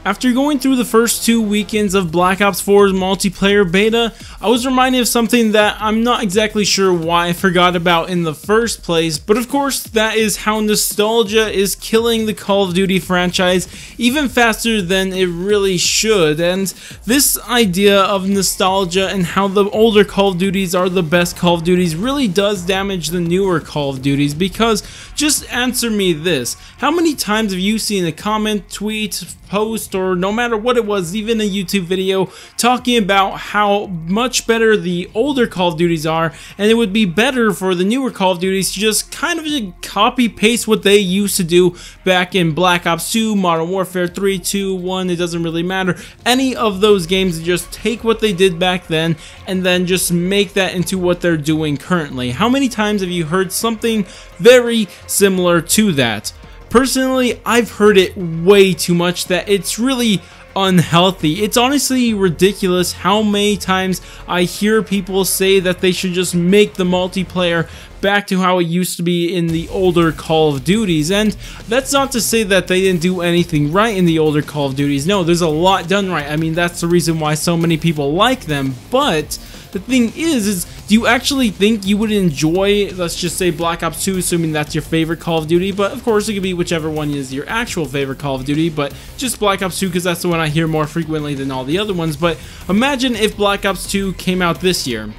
After going through the first 2 weekends of Black Ops 4's multiplayer beta, I was reminded of something that I'm not exactly sure why I forgot about in the first place, but of course that is how nostalgia is killing the Call of Duty franchise even faster than it really should. And this idea of nostalgia and how the older Call of Duties are the best Call of Duties really does damage the newer Call of Duties, because just answer me this: how many times have you seen a comment, tweet, post, or no matter what it was, even a YouTube video talking about how much better the older Call of Duties are, and it would be better for the newer Call of Duties to just kind of copy paste what they used to do back in Black Ops 2, Modern Warfare 3, 2, 1, it doesn't really matter, any of those games, just take what they did back then and then just make that into what they're doing currently. How many times have you heard something very similar to that? Personally, I've heard it way too much that it's really unhealthy. It's honestly ridiculous how many times I hear people say that they should just make the multiplayer back to how it used to be in the older Call of Duties. And that's not to say that they didn't do anything right in the older Call of Duties. No, there's a lot done right. I mean, that's the reason why so many people like them. But the thing is do you actually think you would enjoy, let's just say, Black Ops 2, assuming that's your favorite Call of Duty? But of course it could be whichever one is your actual favorite Call of Duty, but just Black Ops 2 because that's the one I hear more frequently than all the other ones. But imagine if Black Ops 2 came out this year.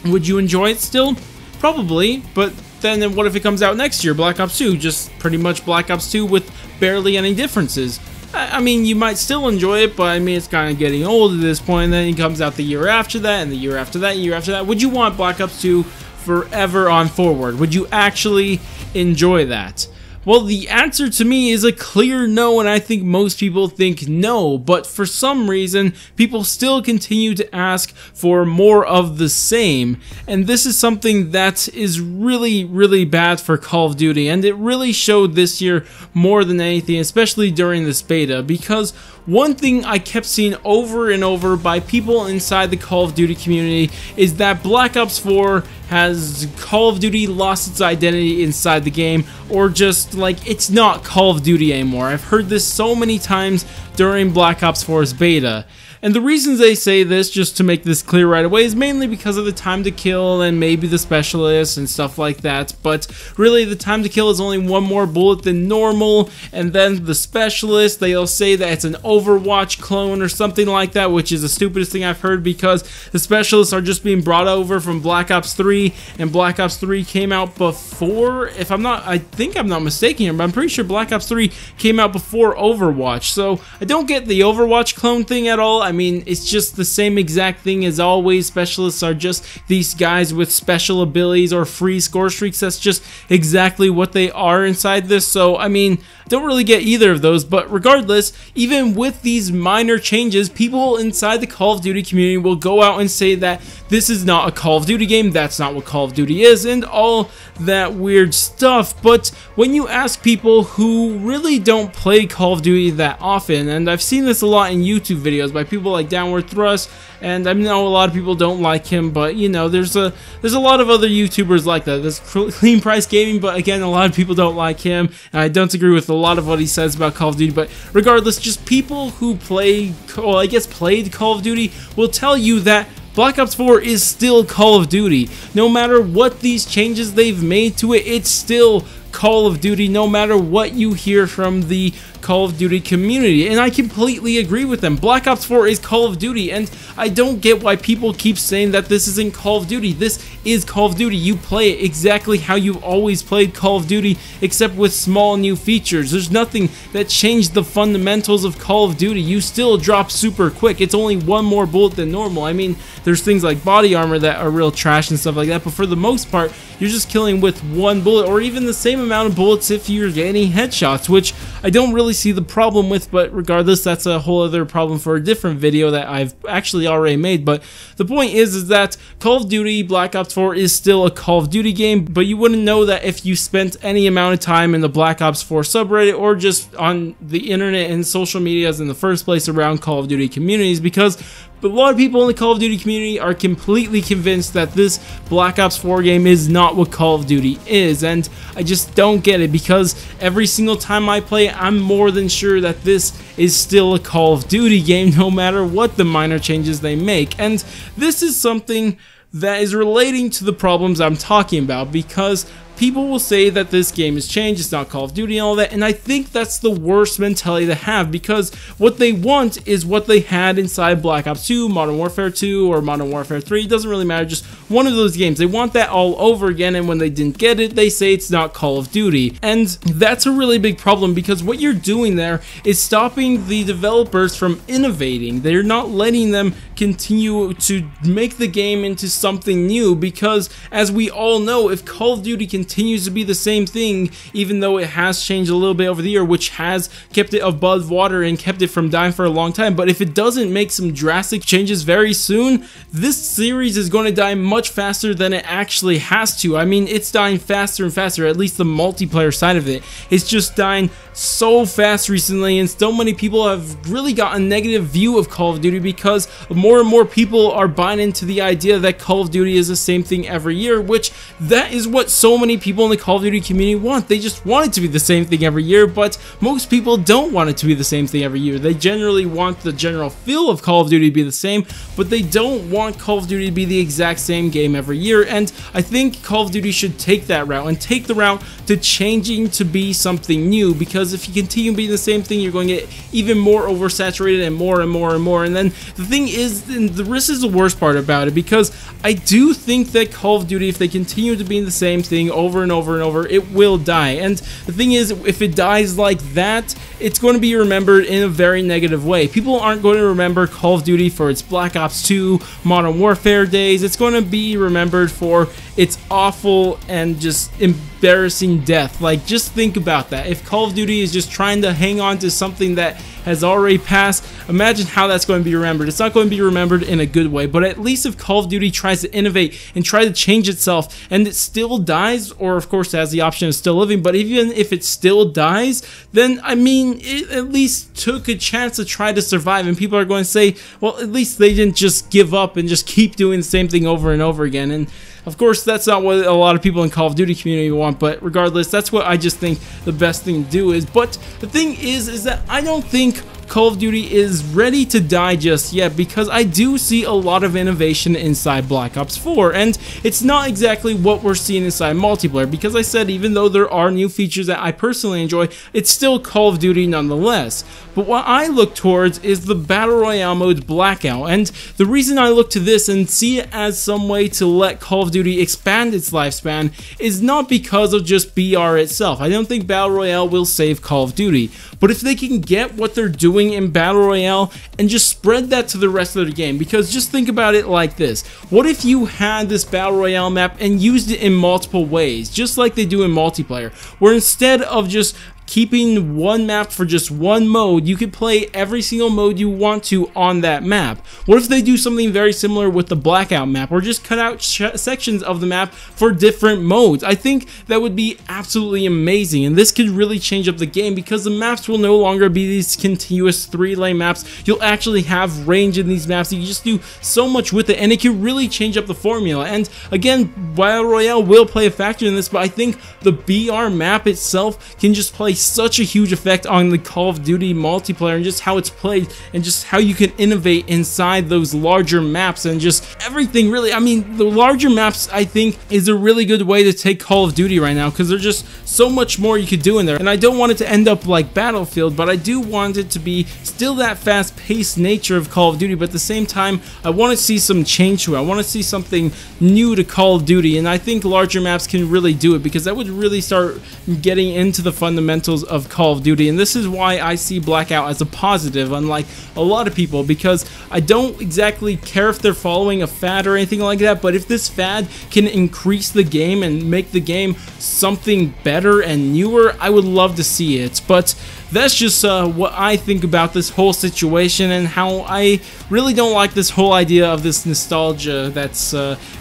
Would you enjoy it still? Probably, but then what if it comes out next year, Black Ops 2, just pretty much Black Ops 2 with barely any differences? I mean, you might still enjoy it, but I mean, it's kind of getting old at this point, and then it comes out the year after that, and the year after that, and the year after that. Would you want Black Ops 2 forever on forward? Would you actually enjoy that? Well, the answer to me is a clear no, and I think most people think no, but for some reason, people still continue to ask for more of the same, and this is something that is really, really bad for Call of Duty, and it really showed this year more than anything, especially during this beta, because one thing I kept seeing over and over by people inside the Call of Duty community is that Black Ops 4 has Call of Duty lost its identity inside the game, or just like it's not Call of Duty anymore. I've heard this so many times during Black Ops 4's beta. And the reasons they say this, just to make this clear right away, is mainly because of the time to kill and maybe the specialists and stuff like that. But really, the time to kill is only one more bullet than normal, and then the specialist, they'll say that it's an Overwatch clone or something like that, which is the stupidest thing I've heard, because the specialists are just being brought over from Black Ops 3, and Black Ops 3 came out before, I think I'm not mistaken here, but I'm pretty sure Black Ops 3 came out before Overwatch. So I don't get the Overwatch clone thing at all. I mean, it's just the same exact thing as always. Specialists are just these guys with special abilities or free score streaks. That's just exactly what they are inside this. So, I mean, don't really get either of those, but regardless, even with these minor changes, people inside the Call of Duty community will go out and say that this is not a Call of Duty game, that's not what Call of Duty is, and all that weird stuff. But when you ask people who really don't play Call of Duty that often, and I've seen this a lot in YouTube videos by people like Downward Thrust, and I know a lot of people don't like him, but you know, there's a lot of other YouTubers like that. There's Clean Price Gaming, but again, a lot of people don't like him, and I don't agree with a lot of what he says about Call of Duty. But regardless, just people who played Call of Duty will tell you that Black Ops 4 is still Call of Duty. No matter what these changes they've made to it, it's still Call of Duty, no matter what you hear from the Call of Duty community, and I completely agree with them. Black Ops 4 is Call of Duty, and I don't get why people keep saying that this isn't Call of Duty. This is Call of Duty. You play it exactly how you've always played Call of Duty, except with small new features. There's nothing that changed the fundamentals of Call of Duty. You still drop super quick. It's only one more bullet than normal. I mean, there's things like body armor that are real trash and stuff like that, but for the most part, you're just killing with one bullet, or even the same amount of bullets if you're getting headshots, which I don't really see the problem with, but regardless, that's a whole other problem for a different video that I've actually already made. But the point is that Call of Duty Black Ops 4 is still a Call of Duty game, but you wouldn't know that if you spent any amount of time in the Black Ops 4 subreddit or just on the internet and social medias in the first place around Call of Duty communities, because But a lot of people in the Call of Duty community are completely convinced that this Black Ops 4 game is not what Call of Duty is, and I just don't get it, because every single time I play, I'm more than sure that this is still a Call of Duty game, no matter what the minor changes they make. And this is something that is relating to the problems I'm talking about, because people will say that this game has changed, it's not Call of Duty and all that, and I think that's the worst mentality to have, because what they want is what they had inside Black Ops 2, Modern Warfare 2, or Modern Warfare 3, it doesn't really matter, just one of those games. They want that all over again, and when they didn't get it, they say it's not Call of Duty. And that's a really big problem, because what you're doing there is stopping the developers from innovating. They're not letting them continue to make the game into something new, because as we all know, if Call of Duty continues to be the same thing, even though it has changed a little bit over the year, which has kept it above water and kept it from dying for a long time, but if it doesn't make some drastic changes very soon, this series is going to die much faster than it actually has to. I mean, it's dying faster and faster, at least the multiplayer side of it. It's just dying so fast recently, and so many people have really got a negative view of Call of Duty, because more and more people are buying into the idea that Call of Duty is the same thing every year, which that is what so many people in the Call of Duty community want. They just want it to be the same thing every year, but most people don't want it to be the same thing every year. They generally want the general feel of Call of Duty to be the same, but they don't want Call of Duty to be the exact same game every year, and I think Call of Duty should take that route, and take the route to changing to be something new, because if you continue being the same thing, you're going to get even more oversaturated and more and more and more. And then the thing is, and this is the worst part about it, because I do think that Call of Duty, if they continue to be the same thing over and over and over, it will die. And the thing is, if it dies like that, it's going to be remembered in a very negative way. People aren't going to remember Call of Duty for its Black Ops 2, Modern Warfare days. It's going to be remembered for its awful and just embarrassing death. Like, just think about that. If Call of Duty is just trying to hang on to something that has already passed, imagine how that's going to be remembered. It's not going to be remembered in a good way, but at least if Call of Duty tries to innovate and try to change itself and it still dies, or of course has the option of still living, but even if it still dies, then I mean, it at least took a chance to try to survive, and people are going to say, well, at least they didn't just give up and just keep doing the same thing over and over again. And of course, that's not what a lot of people in Call of Duty community want, but regardless, that's what I just think the best thing to do is. But the thing is that I don't think Call of Duty is ready to die just yet, because I do see a lot of innovation inside Black Ops 4, and it's not exactly what we're seeing inside multiplayer, because I said even though there are new features that I personally enjoy, it's still Call of Duty nonetheless. But what I look towards is the Battle Royale mode Blackout, and the reason I look to this and see it as some way to let Call of Duty expand its lifespan is not because of just BR itself. I don't think Battle Royale will save Call of Duty, but if they can get what they're doing in Battle Royale and just spread that to the rest of the game, because just think about it like this: what if you had this Battle Royale map and used it in multiple ways, just like they do in multiplayer, where instead of just keeping one map for just one mode, you could play every single mode you want to on that map? What if they do something very similar with the Blackout map, or just cut out sections of the map for different modes? I think that would be absolutely amazing, and this could really change up the game, because the maps will no longer be these continuous 3-lane maps. You'll actually have range in these maps. You can just do so much with it, and it can really change up the formula. And again, Battle Royale will play a factor in this, but I think the BR map itself can just play such a huge effect on the Call of Duty multiplayer, and just how it's played, and just how you can innovate inside those larger maps, and just everything really. I mean, the larger maps, I think, is a really good way to take Call of Duty right now, because there's just so much more you could do in there. And I don't want it to end up like Battlefield, but I do want it to be still that fast-paced nature of Call of Duty, but at the same time, I want to see some change to it. I want to see something new to Call of Duty, and I think larger maps can really do it, because that would really start getting into the fundamentals of Call of Duty. And this is why I see Blackout as a positive, unlike a lot of people, because I don't exactly care if they're following a fad or anything like that, but if this fad can increase the game and make the game something better and newer, I would love to see it. But that's just what I think about this whole situation, and how I really don't like this whole idea of this nostalgia that's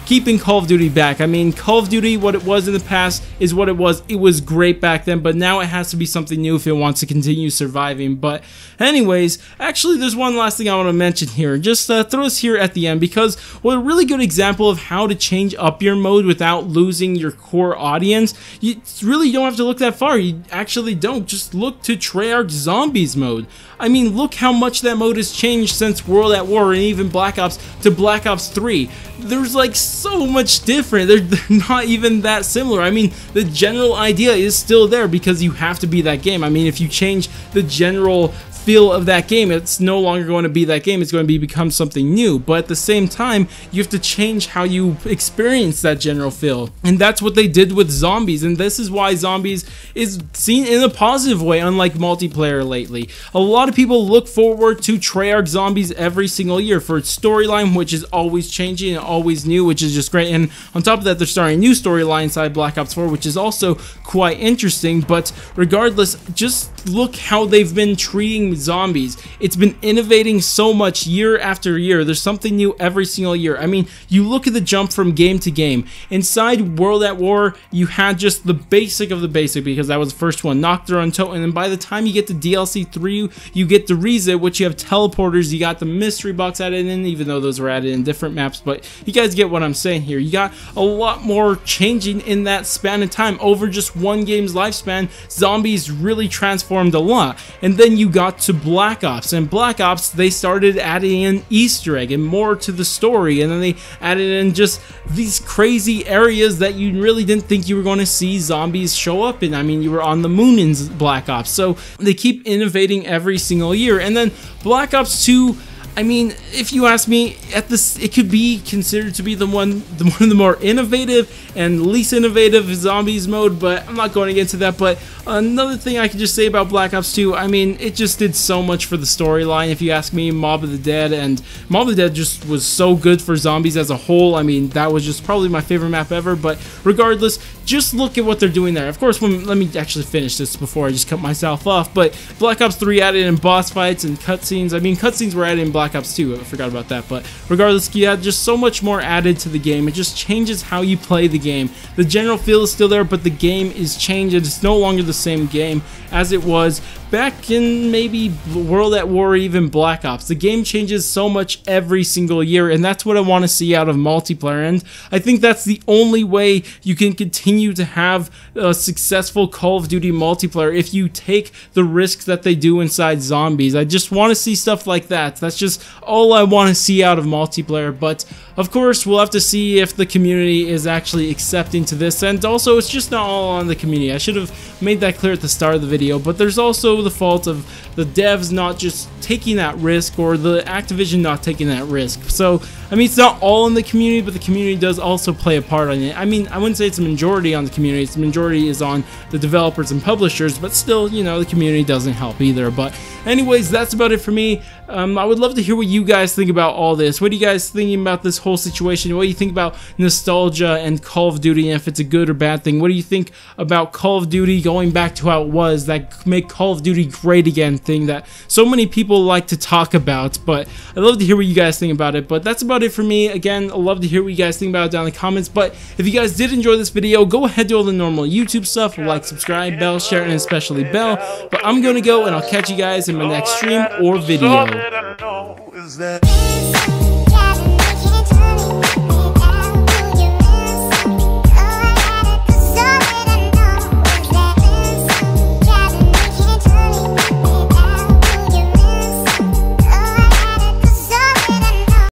keeping Call of Duty back. I mean, Call of Duty, what it was in the past is what it was. It was great back then, but now it has to to be something new if it wants to continue surviving. But anyways, actually there's one last thing I want to mention here. Just throw this here at the end, because what a really good example of how to change up your mode without losing your core audience, you really don't have to look that far. You actually don't. Just look to Treyarch Zombies mode. I mean, look how much that mode has changed since World at War and even Black Ops to Black Ops 3. There's like so much different. They're not even that similar. I mean, the general idea is still there because you have to be that game. I mean, if you change the general feel of that game, it's no longer going to be that game. It's going to become something new. But at the same time, you have to change how you experience that general feel, and that's what they did with Zombies. And this is why Zombies is seen in a positive way, unlike multiplayer lately. A lot of people look forward to Treyarch Zombies every single year for its storyline, which is always changing and always new, which is just great. And on top of that, they're starting a new storyline inside Black Ops 4, which is also quite interesting. But regardless, just look how they've been treating Zombies. It's been innovating so much year after year. There's something new every single year. I mean, you look at the jump from game to game. Inside World at War, you had just the basic of the basic, because that was the first one, Nocturne and Toten, and by the time you get to DLC 3, you get the Riza, which you have teleporters, you got the mystery box added in, even though those were added in different maps, but you guys get what I'm saying here. You got a lot more changing in that span of time. Over just one game's lifespan, Zombies really transformed a lot. And then you got to Black Ops, and Black Ops, they started adding in Easter egg and more to the story, and then they added in just these crazy areas that you really didn't think you were going to see Zombies show up in. I mean, you were on the moon in Black Ops, so they keep innovating every single year. And then Black Ops 2, I mean, if you ask me, at this, it could be considered to be one of the more innovative and least innovative Zombies mode, but I'm not going to get into that. But another thing I could just say about Black Ops 2, I mean, it just did so much for the storyline. If you ask me, Mob of the Dead, and Mob of the Dead just was so good for Zombies as a whole. I mean, that was just probably my favorite map ever. But regardless, just look at what they're doing there. Of course, let me actually finish this before I just cut myself off. But Black Ops 3 added in boss fights and cutscenes. I mean, cutscenes were added in Black Ops 2. I forgot about that. But regardless, you had just so much more added to the game. It just changes how you play the game. The general feel is still there, but the game is changed. It's no longer the same game as it was back in maybe World at War or even Black Ops. The game changes so much every single year, and that's what I want to see out of multiplayer. And I think that's the only way you can continue to have a successful Call of Duty multiplayer, if you take the risks that they do inside Zombies. I just want to see stuff like that. That's just all I want to see out of multiplayer. But of course, we'll have to see if the community is actually accepting to this. And also, it's just not all on the community. I should have made that clear at the start of the video, but there's also the fault of the devs not just taking that risk, or the Activision not taking that risk. So, I mean, it's not all in the community, but the community does also play a part on it. I mean, I wouldn't say it's a majority on the community. It's the majority is on the developers and publishers, but still, you know, the community doesn't help either. But anyways, that's about it for me. I would love to hear what you guys think about all this. What are you guys thinking about this whole situation? What do you think about nostalgia and Call of Duty, and if it's a good or bad thing? What do you think about Call of Duty going back to how it was, that make Call of Duty great again thing that so many people like to talk about? But I'd love to hear what you guys think about it. But that's about it for me. Again, I'd love to hear what you guys think about it down in the comments. But if you guys did enjoy this video, go ahead, do all the normal YouTube stuff, like, subscribe, bell, share, and especially bell. But I'm gonna go, and I'll catch you guys in my next stream or video.